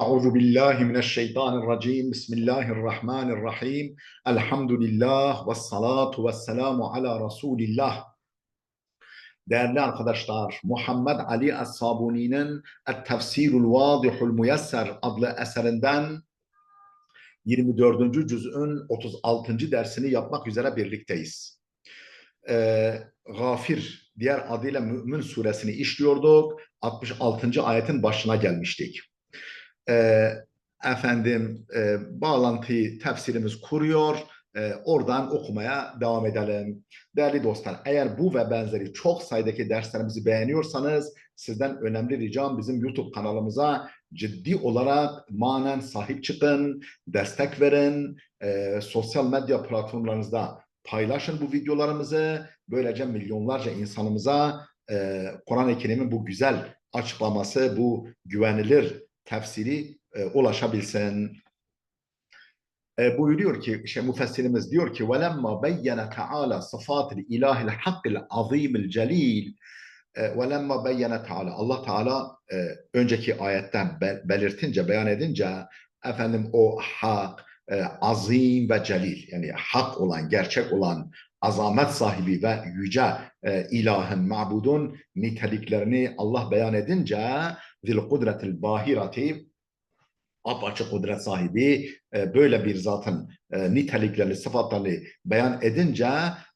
Euzu billahi mineşşeytanirracim. Bismillahirrahmanirrahim. Elhamdülillah ve salatu ve selamu ala Resulillah. Değerli arkadaşlar, Muhammed Ali Es-Sabuni'nin Et-Tefsirul Vadihul Muyesser adlı eserinden 24. cüz'ün 36. dersini yapmak üzere birlikteyiz. Gafir, diğer adıyla Mümin suresini işliyorduk. 66. ayetin başına gelmiştik. e, Bağlantıyı tefsirimiz kuruyor. Oradan okumaya devam edelim. Değerli dostlar, eğer bu ve benzeri çok sayıdaki derslerimizi beğeniyorsanız sizden önemli ricam bizim YouTube kanalımıza ciddi olarak manen sahip çıkın, destek verin, sosyal medya platformlarınızda paylaşın bu videolarımızı. Böylece milyonlarca insanımıza Kur'an-ı Kerim'in bu güzel açıklaması, bu güvenilir tefsiri ulaşabilsin. Buyuruyor ki, müfessirimiz diyor ki وَلَمَّا بَيَّنَ تَعَالَى صَفَاتِ الْاِلَٰهِ الْحَقِّ الْعَظِيمِ الْجَلِيلِ وَلَمَّا بَيَّنَ Teala, Allah Teala önceki ayetten belirtince, beyan edince o hak, azim ve celil, yani hak olan, gerçek olan, azamet sahibi ve yüce ilahın, mabudun niteliklerini Allah beyan edince zil kudretil bahirati, apaçık kudret sahibi böyle bir zatın niteliklerini, sıfatlarını beyan edince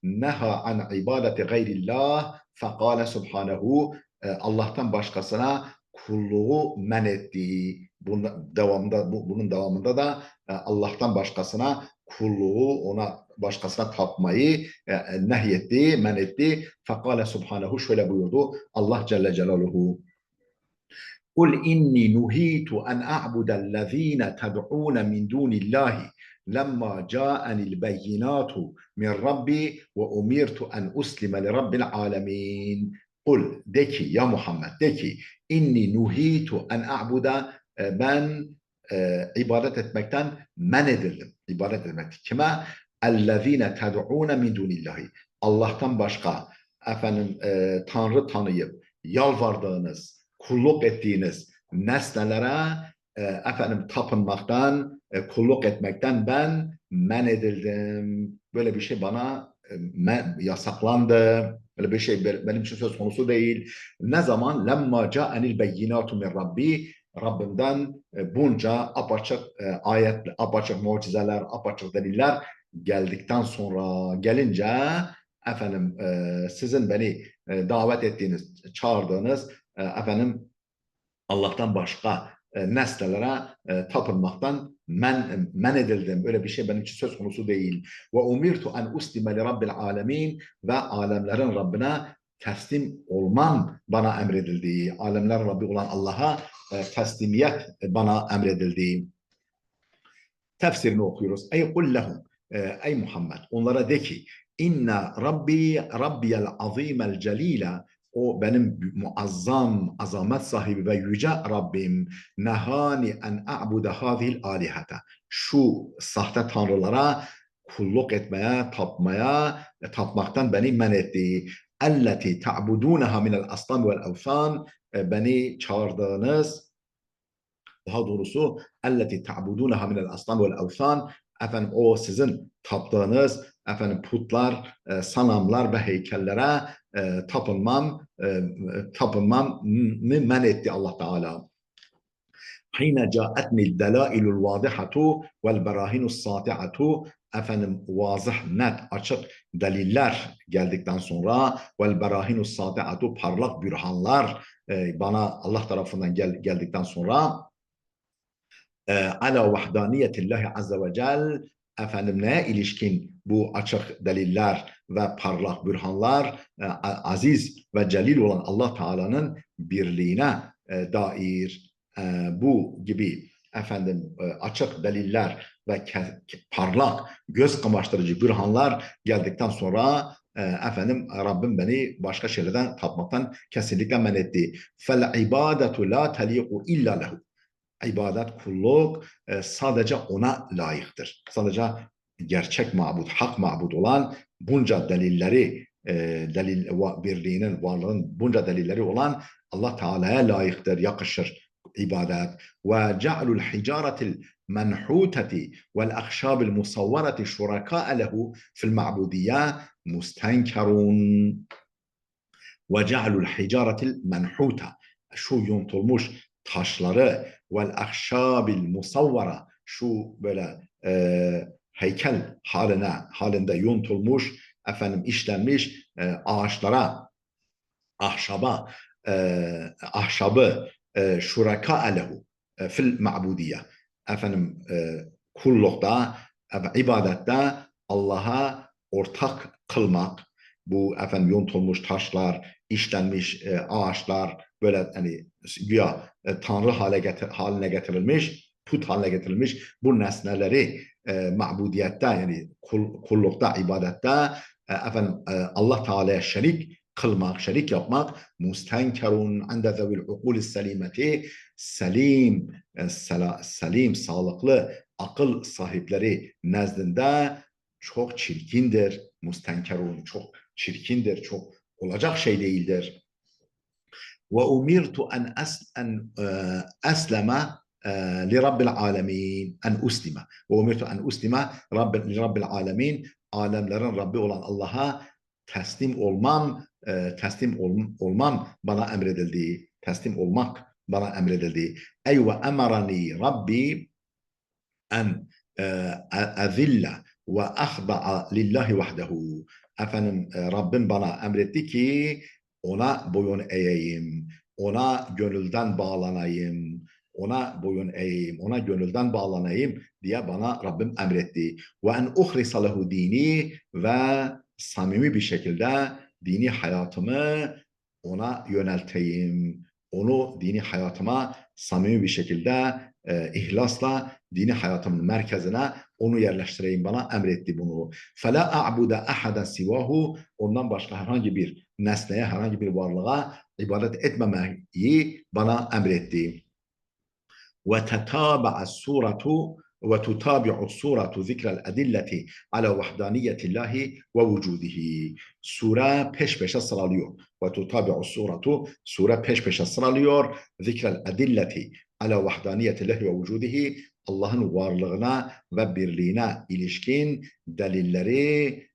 neha an ibadeti gayrillah fekale subhanehu, Allah'tan başkasına kulluğu men ettiği, bunun devamında da Allah'tan başkasına kulluğu, ona başkasına tapmayı nehyetti, men etti. Fekale subhanehu, şöyle buyurdu Allah Celle Celaluhu: قل إني نهيت أن أعبد الذين تدعون من دون الله لما جاءني البينات من ربي وأمرت أن أسلم لرب العالمين. Kul, de ki, ya Muhammed, de ki, inni nuhitu en a'buda, ben ibadet etmekten men edildim. İbadet etmek kime? Ellezine ted'une min dunillahi. Allah'tan başka Tanrı tanıyıp yalvardığınız, kulluk ettiğiniz nesnelere tapınmaktan, kulluk etmekten ben men edildim. Böyle bir şey bana yasaklandı. Böyle bir şey benim için söz konusu değil. Ne zaman? Lemma ca'enil beyinatu min Rabbi, Rabbimden bunca apaçık ayet, apaçık mucizeler, apaçık deliller geldikten sonra, gelince sizin beni davet ettiğiniz, çağırdığınız Allah'tan başka nesnelere tapınmaktan men edildim. Böyle bir şey benim için söz konusu değil. Ve umirtu en uslime li rabbil alemin, ve alemlerin Rabbine teslim olmam bana emredildi. Alemlerin Rabbi olan Allah'a teslimiyet bana emredildi. Tefsirini okuyoruz. Ey kul lehum, ey Muhammed, onlara de ki, inna rabbiyel azimel celile, o benim muazzam, azamet sahibi ve yüce Rabbim, nehani en a'bude hazihil alihata, şu sahte tanrılara kulluk etmeye, tapmaktan beni men etti. Elleti ta'budunaha minel aslam vel evsan, beni çağırdığınız, daha doğrusu elleti ta'budunaha minel aslam vel evsan, o sizin taptığınız putlar, sanamlar ve heykellere tapınmam men etti Allah Teala. Hine ca'etnil delailul vadihatu vel berahinus sati'atu, vazih, net, açık deliller geldikten sonra, vel berahinus sati'atu, parlak bürhanlar bana Allah tarafından geldikten sonra, ala vahdaniyetillahi azze ve cel, neye ilişkin bu açık deliller ve parlak bürhanlar, aziz ve celil olan Allah Teala'nın birliğine dair bu gibi açık deliller ve parlak, göz kamaştırıcı bürhanlar geldikten sonra Rabbim beni başka şeylerden tapmaktan kesinlikle men etti. Fel ibadetu la taliqu illa lehu, ibadet, kulluk sadece ona layıktır. Sadece gerçek mabud, hak mabud olan, bunca delilleri, birliğinin, varlığın bunca delilleri olan Allah Teala'ya layıktır, yakışır. ibadet. Ve ce'lul hicaretil menhuteti vel ahşabil musavvereti şuraka lehu fil ma'budiyye mustenkerun. Ve ce'lul hicaretil menhuta, şu yontulmuş taşları, vel ahşabil musavvara, şu böyle heykel halinde yontulmuş, işlenmiş ağaçlara, ahşaba, ahşabı şuraka lehu fil ma'budiyye, kullukta, ibadette Allah'a ortak kılmak, bu yontulmuş taşlar, işlenmiş ağaçlar, böyle hani güya tanrı haline getirilmiş, put haline getirilmiş bu nesneleri ma'budiyette, yani kullukta, ibadette Allah Teala'ya şerik kılmak, şerik yapmak, mustenkerun inde zevil ukulis selimeti, selim, sağlıklı akıl sahipleri nezdinde çok çirkindir. Mustenkerun, çok çirkindir, çok olacak şey değildir. Ve umirtu en esleme li rabbil alemin, en uslime. Ve umirtu en uslime li rabbil alemin, alemlerin Rabbi olan Allah'a teslim olmam bana emredildi. Teslim olmak bana emredildi. Ey ve emarani Rabbi en ezille ve ahda'a lillahi vahdehu. Rabbim bana emretti ki ona boyun eğeyim, ona gönülden bağlanayım, ona boyun eğeyim, ona gönülden bağlanayım diye bana Rabbim emretti. Ve en uhrisa lehu dini, ve samimi bir şekilde dini hayatımı ona yönelteyim. Onu dini hayatıma samimi bir şekilde ihlasla dini hayatımın merkezine onu yerleştireyim, bana emretti bunu. فَلَا أَعْبُدَ أَحَدًا سِوَاهُ, ondan başka herhangi bir nesneye, herhangi bir varlığa ibadet etmemeyi bana emretti. وتتابع السورة وتتابع السورة ذكر الأدلة على وحدانية الله ووجوده. Sure peş peşe sıralıyor. وتتابع sure peş peşe sıralıyor. ذكر الأدلة على وحدانية الله ووجوده, Allah'ın varlığına ve birliğine ilişkin delilleri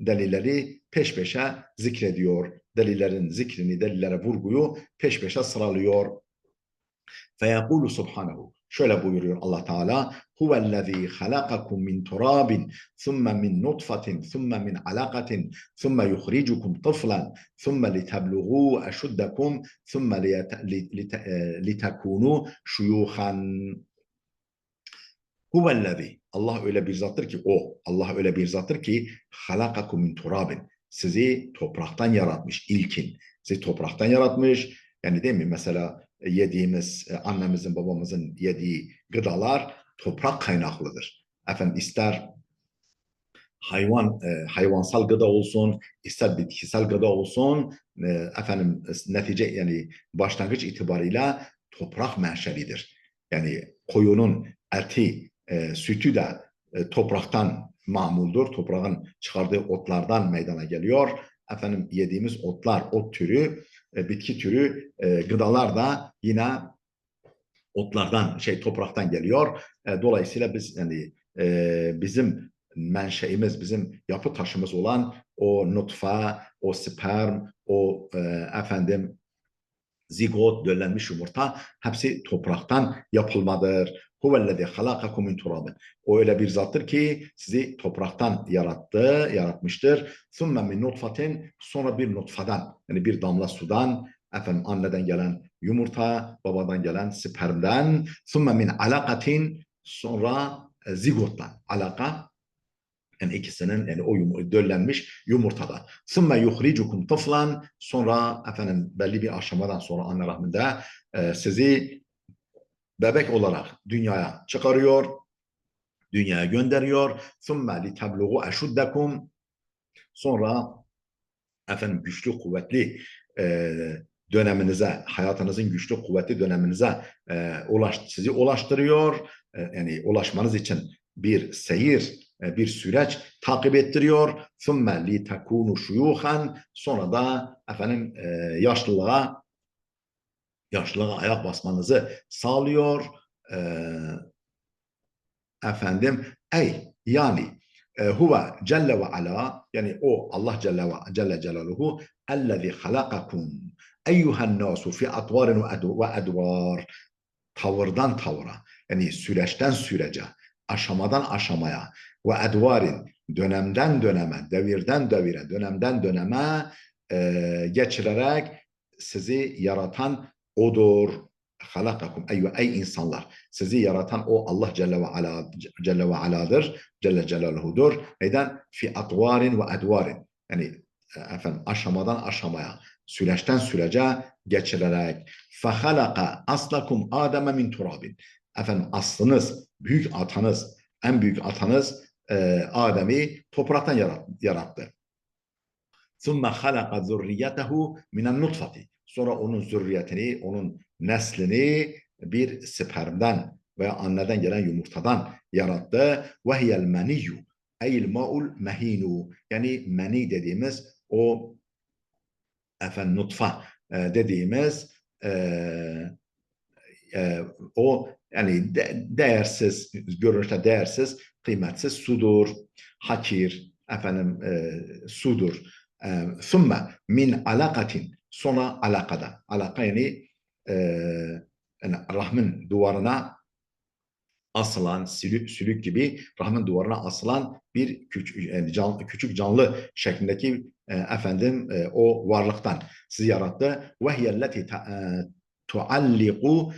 delilleri peş peşe zikrediyor. Delillerin zikrini, delillere vurguyu peş peşe sıralıyor. فَيَقُولُ سُبْحَانَهُ, şöyle buyuruyor Allah Teala: huvellezî halakakum min turabin thumme min nutfatin thumme min alakatin thumme yukhrijukum tıflan thumme liteblugû eşuddekum thumme litekûnû şuyûhan. Huvellezî, Allah öyle bir zattır ki, Allah öyle bir zattır ki, halakakum min turabin, sizi topraktan yaratmış, ilkin sizi topraktan yaratmış. Yani değil mi? Mesela yediğimiz, annemizin, babamızın yediği gıdalar toprak kaynaklıdır. İster hayvansal gıda olsun, ister bitkisel gıda olsun, netice, yani başlangıç itibarıyla toprak menşelidir. Yani koyunun eti, sütü de topraktan mamuldur. Toprağın çıkardığı otlardan meydana geliyor. Yediğimiz otlar, ot türü, bitki türü gıdalar da yine otlardan, topraktan geliyor. Dolayısıyla biz, yani bizim menşeimiz, bizim yapı taşımız olan o nutfa, o sperm, o zigot, döllenmiş yumurta, hepsi topraktan yapılmadır. Huvellezî halakakum min turabin. O öyle bir zattır ki sizi topraktan yaratmıştır. Thumme min nutfatin, sonra bir nutfadan, yani bir damla sudan, anneden gelen yumurta, babadan gelen spermden, thumme min alakatin, sonra zigottan, alaka, yani ikisinin, yani o döllenmiş yumurtada. ثُمَّ يُخْرِجُكُمْ طِفْلًا, sonra belli bir aşamadan sonra anne rahminde sizi bebek olarak dünyaya çıkarıyor, dünyaya gönderiyor. ثُمَّ لِتَبْلُغُوا أَشُدَّكُمْ, sonra güçlü, kuvvetli döneminize, hayatınızın güçlü, kuvvetli döneminize sizi ulaştırıyor. Yani ulaşmanız için bir seyir, bir süreç takip ettiriyor. ثُمَّ لِتَكُونُ شُيُوخًا, sonra da yaşlılığa yaşlılığa ayak basmanızı sağlıyor. Efendim, yani huve celle ve ala, yani o Allah celle celaluhu ellezî halakakum eyyuhen nasu fi atvarin ve edvar, tavırdan tavıra, yani süreçten sürece, aşamadan aşamaya, ve edvarin, dönemden döneme, devirden devire, dönemden döneme geçirerek sizi yaratan odur. Halakakum ey insanlar. Sizi yaratan o Allah Celle ve Ala'dır. Celle Celaluhu'dur. Neden? Fi atvarin ve edvarin. Yani efendim, aşamadan aşamaya, süreçten sürece geçirerek. Fehalaka aslakum Adem'e min turabin. Efendim, aslınız, büyük atanız, en büyük atanız Adem'i topraktan yarattı. ثُمَّ خَلَقَ ذُرِّيَّتَهُ مِنَ النُّطْفَةِ. Sonra onun zürriyetini, onun neslini bir spermden veya anneden gelen yumurtadan yarattı. وَهِيَ الْمَنِيُّ اَيْ الْمَاءُ الْمَه۪ينُ. Yani meni dediğimiz o nutfa dediğimiz o yani değersiz, görünüşte değersiz, kıymetsiz sudur, hakir, sudur. Sümme min alakatin, sonra alakada. Alaka e, yani rahmin duvarına asılan, sülük gibi rahmin duvarına asılan bir küçük canlı şeklindeki o varlıktan sizi yarattı. Ve hiyelleti tualliku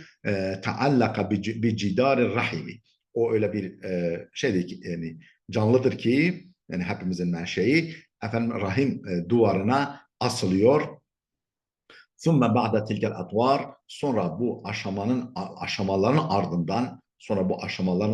taallaka bi cidari rahimi. O öyle bir şeydir ki, yani canlıdır ki, yani hepimizin menşei, rahim duvarına asılıyor. ثُمَّ بَعْدَ تِلْكَ الْاَطْوَارِ. Sonra bu aşamaların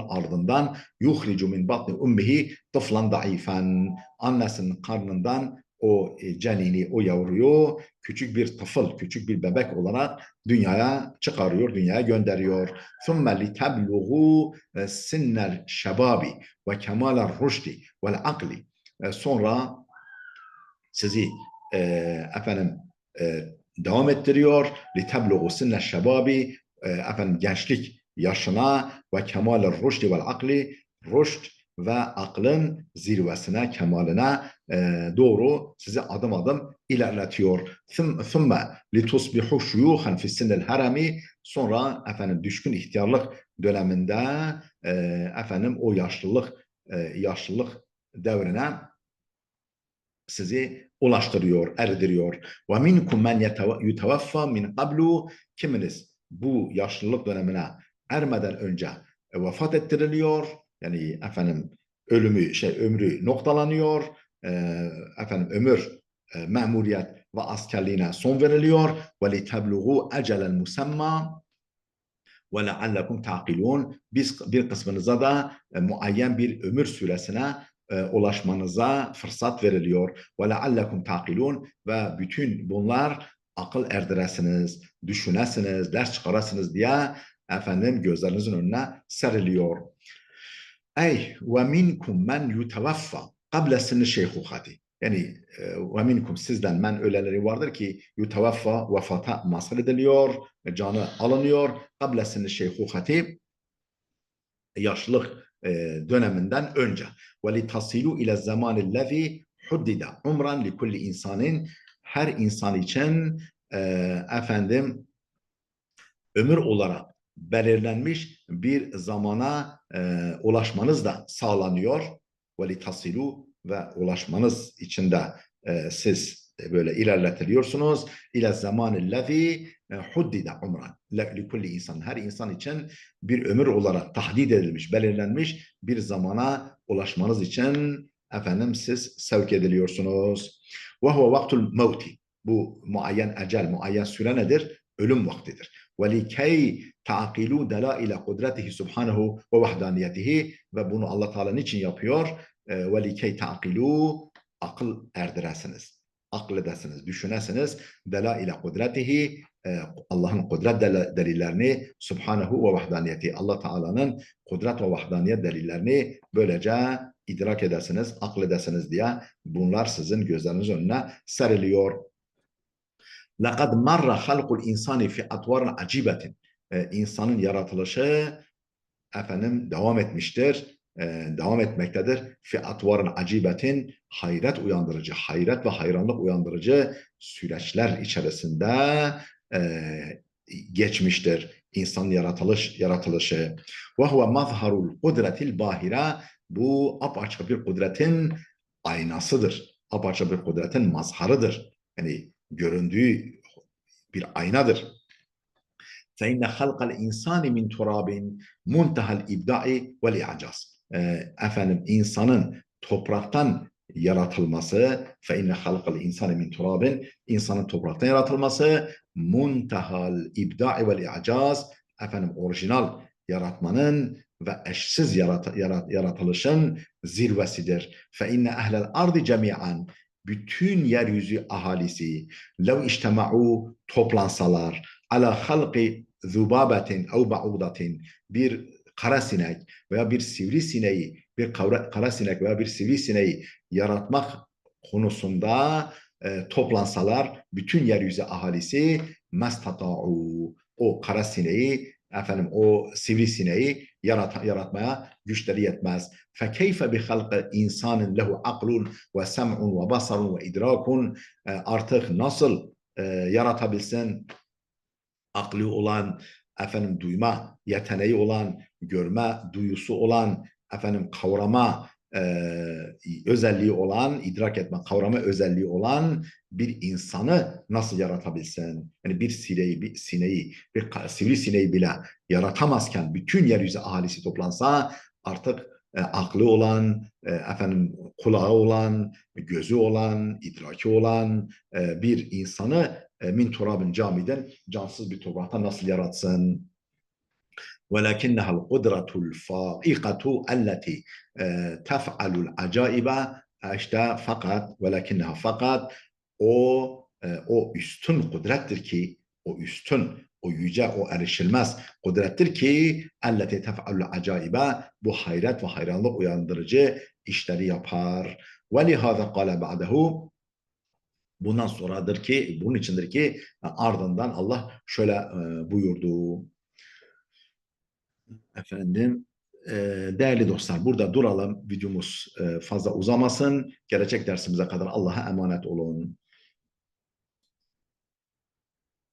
ardından yuhricu min batni ummihi tıflan daifen. Annesinin karnından o canini, o yavruyu küçük bir tıfıl, küçük bir bebek olarak dünyaya çıkarıyor, dünyaya gönderiyor. ثُمَّ لِتَبْلُغُوا سِنَّ الشَّبَابِ وَكَمَالَ الرُّشْدِ وَالْعَقْلِ. Sonra sizi efendim devam ettiriyor. لِتَبْلُغُ سِنَّ الشَّبَابِ, gençlik yaşına, ve kemal rüşdi vel akli, rüşd ve aklın zirvesine, kemaline doğru sizi adım adım ilerletiyor. ثُمَّ لِتُصْبِحُ شُيُوخًا فِي السِّنِّ الْهَرَمِ. Sonra düşkün ihtiyarlık döneminde o yaşlılık devrine sizi ulaştırıyor, erdiriyor. Ve minkum men yutevaffa min qablu. Kiminiz bu yaşlılık dönemine ermeden önce vefat ettiriliyor. Yani ömrü noktalanıyor. Ömür, memuriyet ve askerliğine son veriliyor. Ve litebluğu ecelen musemma ve leallekum ta'kilun. Bir kısmınıza da muayyen bir ömür süresine ulaşmanıza fırsat veriliyor. Ve leallekum ta'kilun. Ve bütün bunlar akıl erdiresiniz, düşünesiniz, ders çıkarasınız diye gözlerinizin önüne seriliyor. Ve minkum men yutevaffa kable sinni şeyhuhati. Yani ve minkum, sizden men öyleleri vardır ki yutevaffa, vefata mazhar ediliyor, canı alınıyor. Kable sinni şeyhuhati, yaşlılık döneminden önce. Ve li tasilu ile zamanillezi huddida umran li kulli insanin. Her insan için ömür olarak belirlenmiş bir zamana ulaşmanız da sağlanıyor. وَلِتَصِلُوا, ve ulaşmanız için de siz böyle ilerletiliyorsunuz. İle zamanillezî huddide umran likulli insan. Her insan için bir ömür olarak tahdid edilmiş, belirlenmiş bir zamana ulaşmanız için siz sevk ediliyorsunuz. Ve huve vaktul mevti. Bu muayyen ecel, muayyen süre nedir? Ölüm vaktidir. وَلِكَيْ تَعْقِلُوا دَلَائِلَ قُدْرَتِهِ سُبْحَانَهُ وَوَحْدَانِيَتِهِ. Ve bunu Allah Teala niçin yapıyor? وَلِكَيْ تَعْقِلُوا, akıl erdiresiniz, akledesiniz, düşünesiniz. دَلَائِلَ قُدْرَتِهِ, Allah'ın kudret delillerini, Subhanahu ve vahdaniyeti, Allah Teala'nın kudret ve vahdaniyet delillerini böylece idrak edesiniz, akledesiniz diye bunlar sizin gözlerinizin önüne seriliyor. لَقَدْ مَرَّ خَلْقُ الْاِنْسَانِ فِي اَطْوَارٍ عَجِيبَةٍ İnsanın yaratılışı devam etmiştir, devam etmektedir. Fi atvarın acibetin hayret uyandırıcı, hayret ve hayranlık uyandırıcı süreçler içerisinde e, geçmiştir. İnsanın yaratılışı. Ve huve mazharul kudretil bahire, bu apaçık bir kudretin aynasıdır. Apaçık bir kudretin mazharıdır. Yani göründüğü bir aynadır. فَاِنَّ خَلْقَ الْاِنْسَانِ مِنْ تُرَابٍ مُنْتَهَا الْاِبْدَاءِ وَالْاِعْجَازِ insanın topraktan yaratılması, فَاِنَّ خَلْقَ الْاِنْسَانِ مِنْ تُرَابٍ insanın topraktan yaratılması, muntahal ibda'i vel i'caz, orijinal yaratmanın ve eşsiz yaratılışın zirvesidir. فَاِنَّ اَهْلَ الْاَرْضِ جَمِيعًا bütün yeryüzü ahalisi lev içtema'u toplansalar ala halqi zubabetin ev ba'udatin, bir kara sinek veya bir sivrisineği, bir kara sinek veya bir sivrisineği yaratmak konusunda toplansalar bütün yeryüzü ahalisi mestata'u, o kara sineği, o sivrisineği yaratmaya güçleri yetmez. فَكَيْفَ بِخَلْقِ insanın lehu aklun ve sem'un ve basarun ve idrakun, artık nasıl yaratabilsin aklı olan, duyma yeteneği olan, görme duyusu olan, kavrama özelliği olan, idrak etme, kavrama özelliği olan bir insanı nasıl yaratabilsin? Yani bir sineği, bir sivrisineği bile yaratamazken bütün yeryüzü ahalisi toplansa artık aklı olan, kulağı olan, gözü olan, idraki olan bir insanı min turabin camiden cansız bir topraktan nasıl yaratsın? وَلَكِنَّهَا الْقُدْرَةُ الْفَائِقَةُ الَّتِي تَفْعَلُ الْعَجَائِبَ işte fakat fakat o üstün kudrettir ki, o üstün, o yüce, o erişilmez kudrettir ki elleti tef'alul acaibe, bu hayret ve hayranlık uyandırıcı işleri yapar. Ve lihaza kâle ba'dehu, bundan sonradır ki, bunun içindir ki ardından Allah şöyle buyurdu. E, Değerli dostlar, burada duralım. Videomuz fazla uzamasın. Gelecek dersimize kadar Allah'a emanet olun.